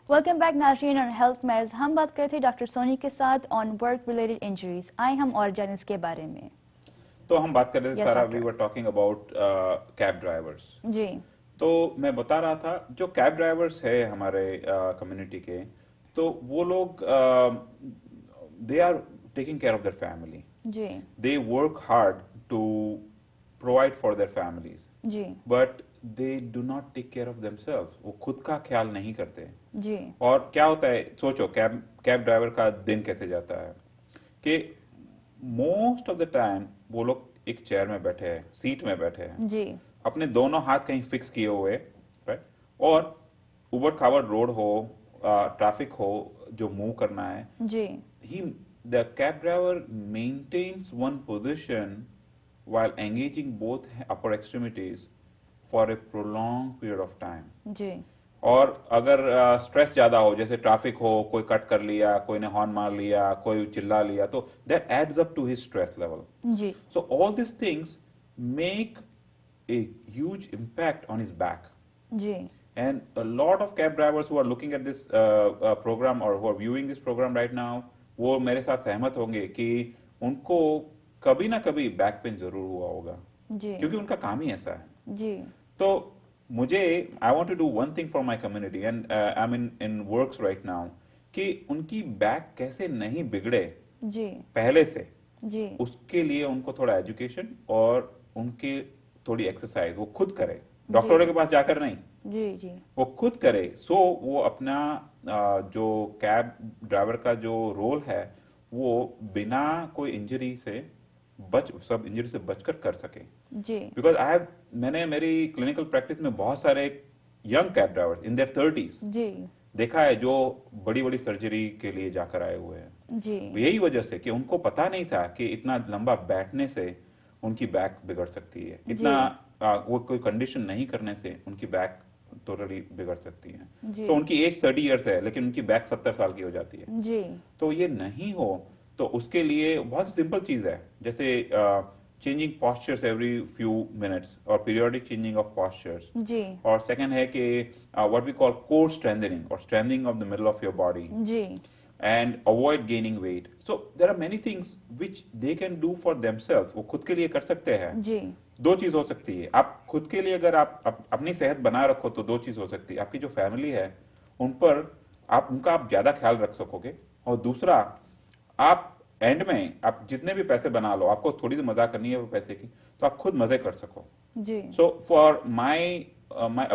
Welcome back नाज़रीन और health मैज। हम बात करते थे डॉक्टर सोनी के साथ ऑन वर्क रिलेटेड इंजरीज। आए हम और जान इसके बारे में। तो हम बात कर रहे थे yes Sara, we doctor. Were talking about cab drivers. जी तो मैं बता रहा था जो कैब ड्राइवर्स है हमारे कम्युनिटी के, तो वो लोग they are taking care of their family, जी they work hard to provide for their families, जी but they do not take care of themselves. वो खुद का ख्याल नहीं करते। जी और क्या होता है, सोचो कैब कैब ड्राइवर का दिन कैसे जाता है कि मोस्ट ऑफ द टाइम वो लोग एक चेयर में बैठे हैं, सीट में बैठे हैं, जी अपने दोनों हाथ कहीं फिक्स किए हुए, राइट। और उबड़ खाबड़ रोड हो, ट्रैफिक हो, जो मूव करना है, जी he the cab driver maintains one position while engaging both upper extremities for a prolonged period of time. जी और अगर स्ट्रेस ज्यादा हो, जैसे ट्रैफिक हो, कोई कट कर लिया, कोई ने हॉर्न मार लिया, कोई चिल्ला लिया, तो that adds up to his stress level. जी So all these things make a huge impact on his back. जी And a lot of cab drivers who are looking at this program or who are viewing this program right now, वो मेरे साथ सहमत होंगे कि उनको कभी ना कभी बैक पेन जरूर हुआ होगा, जी क्योंकि उनका काम ही ऐसा है। जी तो मुझे I want to do one thing for my community and I am in works right now, कि उनकी बैक कैसे नहीं बिगड़े जी पहले से, जी उसके लिए उनको थोड़ा एजुकेशन और उनकी थोड़ी एक्सरसाइज वो खुद करे, डॉक्टरों के पास जाकर नहीं, जी जी वो खुद करे। सो वो अपना जो कैब ड्राइवर का जो रोल है वो बिना कोई इंजरी से सब इंजरी से बचकर कर सके। जी बिकॉज मैंने मेरी क्लिनिकल प्रैक्टिस में बहुत सारे young cab driver in their 30s जी देखा है, जो बड़ी बड़ी सर्जरी के लिए जाकर आए हुए हैं। जी यही वजह से कि उनको पता नहीं था कि इतना लंबा बैठने से उनकी बैक बिगड़ सकती है, इतना वो कोई कंडीशन नहीं करने से उनकी बैक टोटली बिगड़ सकती है। जी तो उनकी एज 30 इयर्स है लेकिन उनकी बैक 70 साल की हो जाती है। जी तो ये नहीं हो, तो उसके लिए बहुत सिंपल चीज है, जैसे changing postures every few minutes और periodic changing of postures। जी और सेकंड है कि what we call core strengthening or strengthening of the middle of your body ji and avoid gaining weight. So there are many things which they can do for themselves, वो खुद के लिए कर सकते हैं। जी दो चीज हो सकती है, आप खुद के लिए अगर आप अपनी सेहत बनाए रखो तो दो चीज हो सकती है, आपकी जो फैमिली है उन पर आप ज्यादा ख्याल रख सकोगे, और दूसरा आप एंड में आप जितने भी पैसे बना लो, आपको थोड़ी सी मजा करनी है वो पैसे की, तो आप खुद मजे कर सको। जी So for my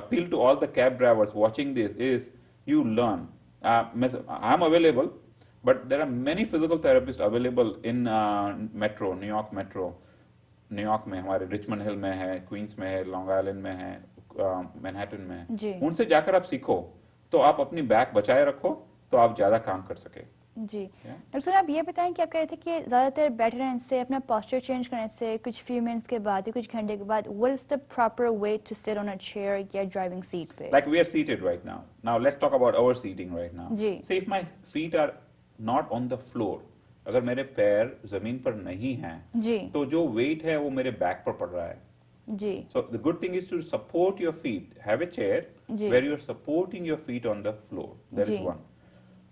appeal to all the cab drivers watching this is you learn. I'm available, but there are many physical therapists available in metro, New York metro. New York में हमारे रिचमंड हिल में है, queen's में है, long island में है, Manhattan में है। जी उनसे जाकर आप सीखो, तो आप अपनी बैक बचाए रखो, तो आप ज्यादा काम कर सके। जी डॉक्टर साहब, आप ये बताएं कि आप कह रहे थे कि ज़्यादातर बैठे रहने से, अपना पोस्चर चेंज करने से कुछ फ्यू मिनट्स के बाद या कुछ घंटे के बाद, what is the proper way to sit on a chair या ड्राइविंग सीट पे? Like we are seated right now. Now let's talk about our seating right now. जी Say if my feet are not on the floor, अगर मेरे पैर जमीन पर नहीं हैं, जी तो जो वेट है वो मेरे बैक पर पड़ रहा है। जी So the good thing is to support your feet. Have a chair ji where you are supporting your feet on the floor. That is ji one.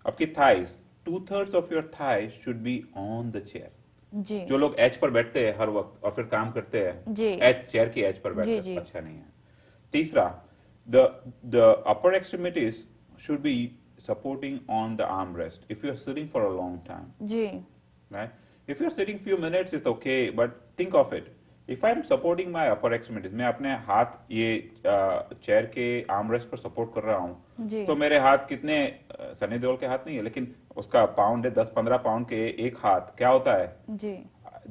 आपकी thighs, 2/3 of your thighs should be on the chair. जी जो लोग as per बैठते हैं हर वक्त और फिर काम करते हैं, जी एज चेयर की एज पर जी बैठते जी हैं, अच्छा नहीं है। तीसरा, the upper extremities should be supporting on the armrest if you are sitting for a long time, ji right? If you are sitting few minutes it's okay, but think of it, if I am supporting my upper extremities, मैं अपने हाथ ये chair के armrest पर support कर रहा हूँ, जी तो मेरे हाथ कितने, सनी देओल के हाथ नहीं है लेकिन उसका पाउंड है, 10-15 पाउंड के एक हाथ, क्या होता है, जी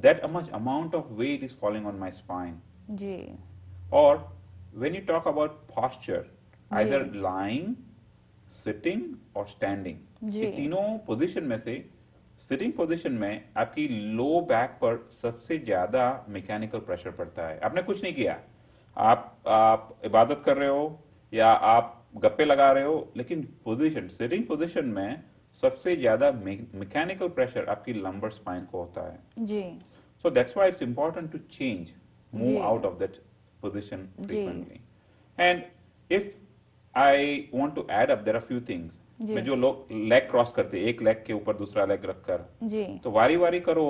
that much amount of weight is falling on my spine. Ji Or when you talk about posture, either ji lying, sitting or standing, जी ये तीनों पोजीशन में से सिटिंग पोजीशन में आपकी लो बैक पर सबसे ज्यादा मैकेनिकल प्रेशर पड़ता है। आपने कुछ नहीं किया, आप इबादत कर रहे हो या आप गप्पे लगा रहे हो, लेकिन पोजीशन, सिटिंग पोजीशन में सबसे ज्यादा मैकेनिकल प्रेशर आपकी लंबर स्पाइन को होता है। जी So that's why it's important to change, move ji out of that position ji frequently. And if I want to add up, there are a few things. जी में जो लोग leg cross करते हैं, एक leg के ऊपर दूसरा लेग रखकर, जी तो वारी वारी करो,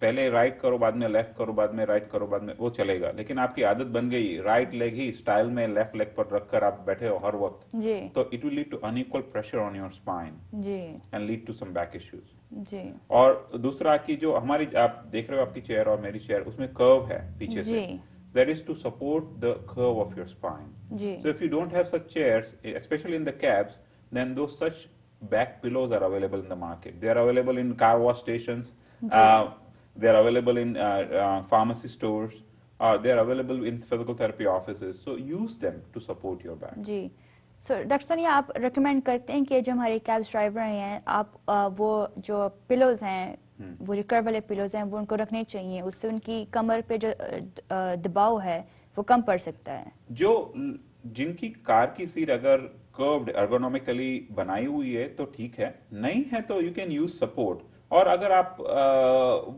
पहले राइट करो, बाद में लेफ्ट करो, बाद में राइट करो, बाद में, वो चलेगा। लेकिन आपकी आदत बन गई राइट लेग ही स्टाइल में लेफ्ट लेग पर रखकर आप बैठे हो हर वक्त, जी तो it will lead to unequal pressure on your spine जी and lead to some back issues. जी और दूसरा कि जो हमारी, आप देख रहे हो आपकी चेयर और मेरी चेयर, उसमें कर्व है पीछे से, जी that is to support the curve of your spine. जी So if you don't have such chairs, especially in the cabs, then those such back pillows are available in the market. They are available in car wash stations. जी They are available in pharmacy stores. They are available in physical therapy offices. So use them to support your back. जी sir doctor Soni, आप recommend करते हैं कि जो हमारे cab driver हैं, आप वो जो पिलोज हैं, वो जो कर्व वाले पिलोज हैं, वो उनको रखने चाहिए, उससे उनकी कमर पे जो दबाव है वो कम पड़ सकता है। जो जिनकी कार की सीट अगर कर्व्ड एर्गोनॉमिकली बनाई हुई है तो ठीक है, नहीं है तो यू कैन यूज सपोर्ट। और अगर आप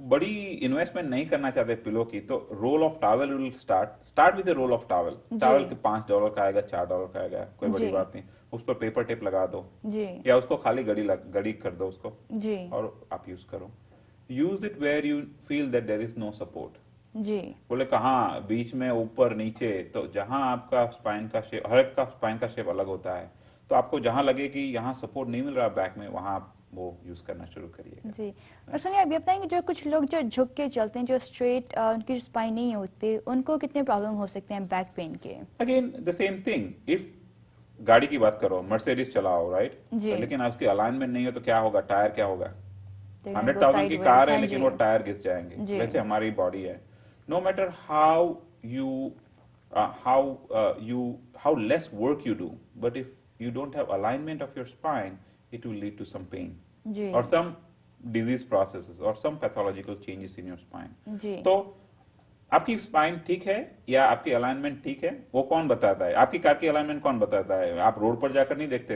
बड़ी इन्वेस्टमेंट नहीं करना चाहते पिलो की, तो roll of towel will start with roll of towel. Towel के $5 का आएगा, $4 का आएगा, कोई बड़ी जी बात नहीं। उस पर पेपर टेप लगा दो, जी या उसको खाली गड़ी कर दो उसको, जी और आप यूज करो। Use it where you feel that there is no support. जी बोले कहाँ, बीच में, ऊपर, नीचे, तो जहां आपका स्पाइन का शेप, हर एक का स्पाइन का शेप अलग होता है, तो आपको जहां लगे कि यहाँ सपोर्ट नहीं मिल रहा बैक में, वहां आप वो यूज करना शुरू करिएगा। जी। और सुनिए, आप ये बताएंगे जो कुछ लोग जो झुक के चलते हैं, जो स्ट्रेट उनकी जो स्पाइन नहीं होती, उनको कितने प्रॉब्लम हो सकते हैं बैक पेन के? Again the same thing, if गाड़ी की बात करो, मर्सिडीज चलाओ, राइट, जी लेकिन उसकी अलाइनमेंट नहीं हो तो क्या होगा, टायर क्या होगा? तो 100,000 की sideways, कार है हाँ लेकिन जी वो टायर घिस जाएंगे। जी वैसे हमारी बॉडी है, no matter how you how less work you do, but if you don't have alignment of your spine, it will lead to some pain जी or some disease processes or some pathological changes in your spine. जी तो आपकी spine ठीक है या आपकी alignment ठीक है, वो कौन बताता है? आपकी कार की अलाइनमेंट कौन बताता है? आप रोड पर जाकर नहीं देखते।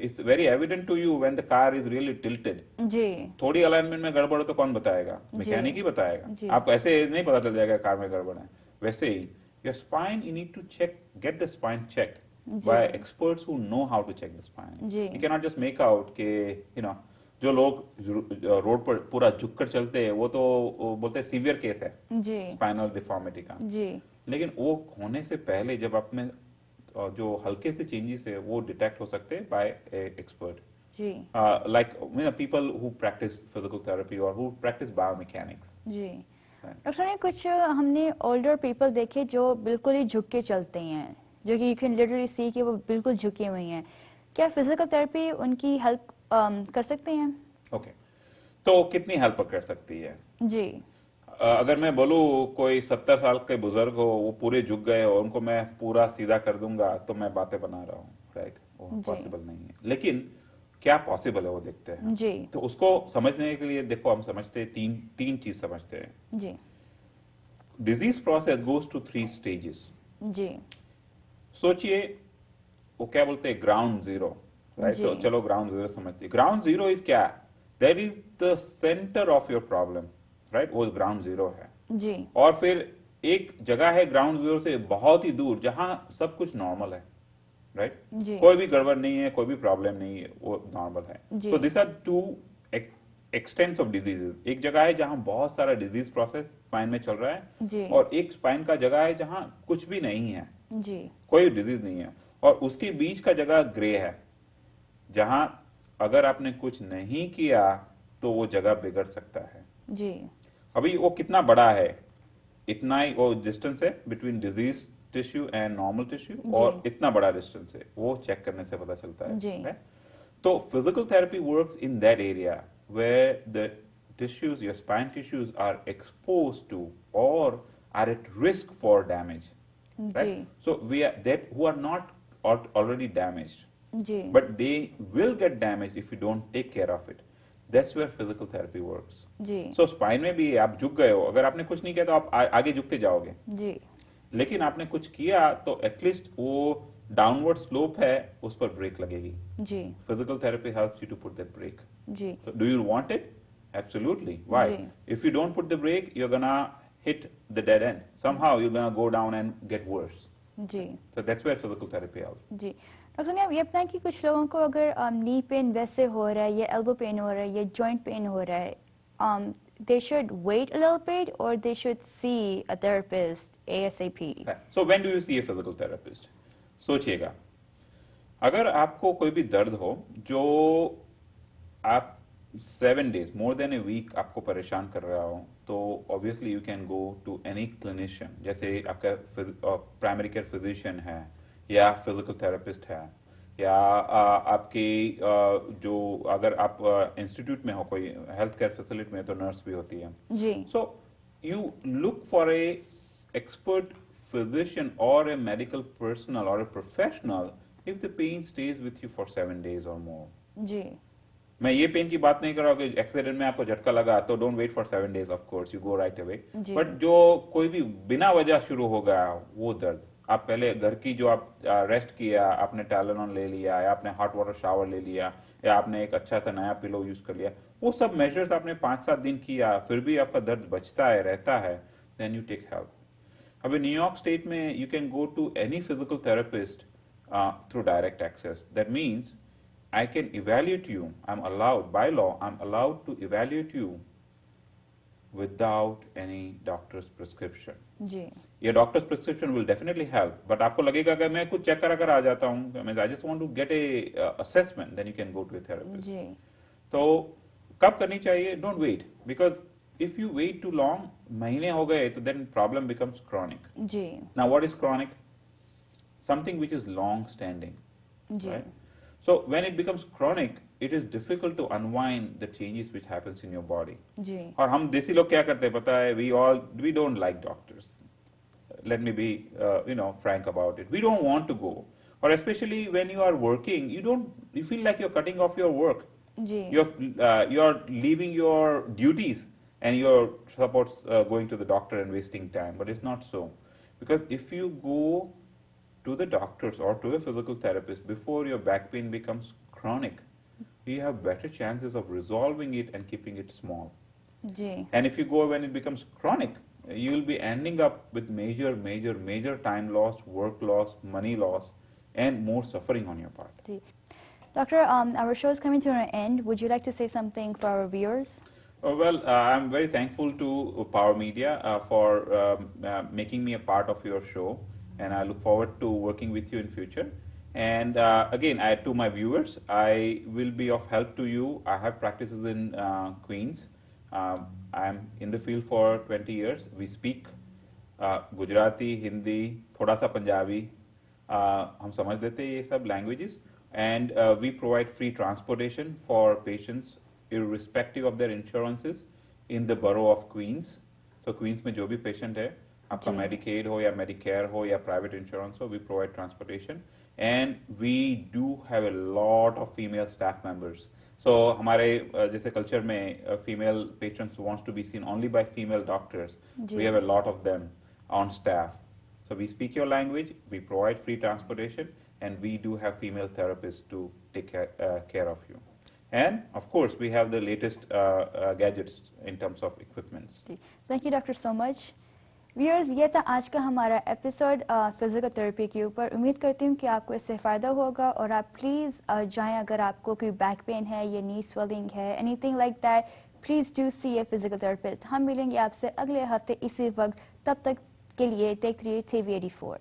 It's very evident to you when the car is really tilted. जी थोड़ी अलाइनमेंट में गड़बड़ हो तो कौन बताएगा? मैकेनिक ही बताएगा। जी आपको ऐसे नहीं पता चल जाएगा कार में गड़बड़ है। वैसे ही your spine, you need to check, get the spine checked by experts who know how to check the spine. जी you can not just make out के यू नो, जो लोग रोड पर पूरा झुककर चलते हैं वो तो बोलते हैं सीवियर केस है जी स्पाइनल डिफॉर्मिटी का। जी लेकिन वो होने से पहले जब आप में जो हल्के से चेंजेस है वो डिटेक्ट हो सकते हैं बाय एक्सपर्ट, जी like people who practice physical therapy or who practice biomechanics. जी। डॉक्टर ने कुछ हमने ओल्डर पीपल देखे जो बिल्कुल ही झुक के चलते हैं, जो कि यू कैन लिटरली सी कि वो बिल्कुल झुके हुए हैं। क्या फिजिकल थेरेपी उनकी हेल्प कर सकते हैं? ओके, तो कितनी हेल्प कर सकती है? जी अगर मैं बोलूँ कोई 70 साल के बुजुर्ग हो, वो पूरे झुक गए हो, उनको मैं पूरा सीधा कर दूंगा, तो मैं बातें बना रहा हूँ, राइट? वो जी। पॉसिबल नहीं है। लेकिन क्या पॉसिबल है वो देखते हैं। जी तो उसको समझने के लिए देखो, हम समझते हैं तीन चीज समझते हैं। जी disease process goes to 3 stages. जी सोचिए, वो क्या बोलते हैं, ग्राउंड जीरो, राइट? जी। तो चलो ग्राउंड जीरो समझते हैं। ग्राउंड जीरो इज क्या? That is the centre of your problem, right? वो ग्राउंड जीरो है। जी और फिर एक जगह है ग्राउंड जीरो से बहुत ही दूर, जहां सब कुछ नॉर्मल है, राइट? जी कोई भी गड़बड़ नहीं है, कोई भी प्रॉब्लम नहीं है, वो नॉर्मल है। जी। तो this are 2 extents of diseases. एक जगह है जहां बहुत सारा डिजीज प्रोसेस स्पाइन में चल रहा है, जी और एक स्पाइन का जगह है जहां कुछ भी नहीं है, जी कोई डिजीज नहीं है, और उसके बीच का जगह ग्रे है, जहां अगर आपने कुछ नहीं किया तो वो जगह बिगड़ सकता है। जी अभी वो कितना बड़ा है, इतना ही वो डिस्टेंस है between disease tissue and normal tissue, और इतना बड़ा डिस्टेंस है, वो चेक करने से पता चलता है, जी। right? तो physical therapy works in that area where the tissues, your spine tissues are exposed to or are at risk for damage, right? जी So we are that who are not already damaged, जी but they will get damaged if you don't take care of it. That's where physical therapy works. जी So spine में भी आप झुक गए हो, अगर आपने कुछ नहीं किया तो आप आगे झुकते जाओगे, जी लेकिन आपने कुछ किया तो एटलीस्ट वो डाउनवर्ड स्लोप है, उस पर ब्रेक लगेगी। जी physical therapy helps you to put that brake. जी So do you want it? Absolutely. Why? जी। If you don't put the brake, you're gonna hit the dead end. Somehow you're gonna go down and get worse. जी So that's where physical therapy helps. जी। Doctor ने आप ये बताएं कि कुछ लोगों को अगर नी पेन वैसे हो रहा है या एल्बो पेन हो रहा है या जॉइंट पेन हो रहा है, they should wait a little bit or they should see a therapist ASAP. So when do you see a physical therapist? सोचिएगा, अगर आपको कोई भी दर्द हो जो आप 7 days more than a week आपको परेशान कर रहा हो, तो obviously you can go to any clinician, जैसे आपका प्राइमरी केयर फिजिशियन है या फिजिकल थेरेपिस्ट है या आपके जो अगर आप इंस्टीट्यूट में हो, कोई हेल्थ केयर फैसिलिटी में, तो नर्स भी होती है जी. So you look for a expert physician or a medical personnel or a professional if the pain stays with you for 7 days or more. जी. मैं ये पेन की बात नहीं कर रहा हूँ कि एक्सीडेंट में आपको झटका लगा तो don't wait for 7 days, of course you go right away, but जो कोई भी बिना वजह शुरू हो गया वो दर्द, आप पहले घर की जो आप रेस्ट किया, आपने टाइलेनॉल ले लिया या आपने हॉट वाटर शावर ले लिया या आपने एक अच्छा सा नया पिलो यूज कर लिया, वो सब मेजर्स आपने 5-7 दिन किया, फिर भी आपका दर्द बचता है, रहता है, देन यू टेक हेल्प. अभी न्यूयॉर्क स्टेट में you can go to any physical therapist through direct access. That means I can evaluate you. I'm allowed, by law, I'm allowed to evaluate you without any doctor's prescription. जी. Your doctor's prescription will definitely help, but आपको लगेगा कि मैं कुछ check करा कर आ जाता हूँ, I just want to get a assessment, then you can go to a therapist. जी. तो कब करनी चाहिए? Don't wait, because if you wait too long, महीने हो गए, तो then problem becomes chronic. Ji. Now what is chronic? Something which is long standing. Ji. Right? So when it becomes chronic, it is difficult to unwind the changes which happens in your body. जी. और हम देसी लोग क्या करते हैं पता है? We don't like doctors. Let me be frank about it. We don't want to go. Or especially when you are working, you feel like you're cutting off your work. Ji. You're leaving your duties and you're going to the doctor and wasting time. But it's not so, because if you go to the doctors or to a physical therapist before your back pain becomes chronic, you have better chances of resolving it and keeping it small. Ji. And if you go when it becomes chronic, you will be ending up with major time loss, work loss, money loss, and more suffering on your part. Ji. Doctor, our show is coming to an end. Would you like to say something for our viewers? I'm very thankful to Power Media for making me a part of your show. And I look forward to working with you in future. And again, to my viewers, I will be of help to you. I have practices in Queens. I'm in the field for 20 years. We speak Gujarati, Hindi, thoda sa Punjabi. हम समझ लेते हैं ये सब languages. And we provide free transportation for patients irrespective of their insurances in the borough of Queens. So Queens में जो भी patient है, आपका मेडिकेड हो या मेडिकेयर हो या प्राइवेट इंश्योरेंस हो, we provide transportation and we do have a lot of female staff members. So हमारे जैसे कल्चर में female patients wants to be seen only by female doctors, we have a lot of them on staff. So we speak your language, we provide free transportation, and we do have female therapist to take care of you. And of course, we have the latest gadgets in terms of equipments. Thank you, Doctor, so much. Viewers, ये था आज का हमारा episode physical therapy के ऊपर. उम्मीद करती हूँ कि आपको इससे फ़ायदा होगा और आप प्लीज़ जाएं अगर आपको कोई बैक पेन है या नी स्वेलिंग है, anything like that, please do see a physical therapist. हम मिलेंगे आपसे अगले हफ्ते इसी वक्त. तब तक के लिए देखते रहिए TV84.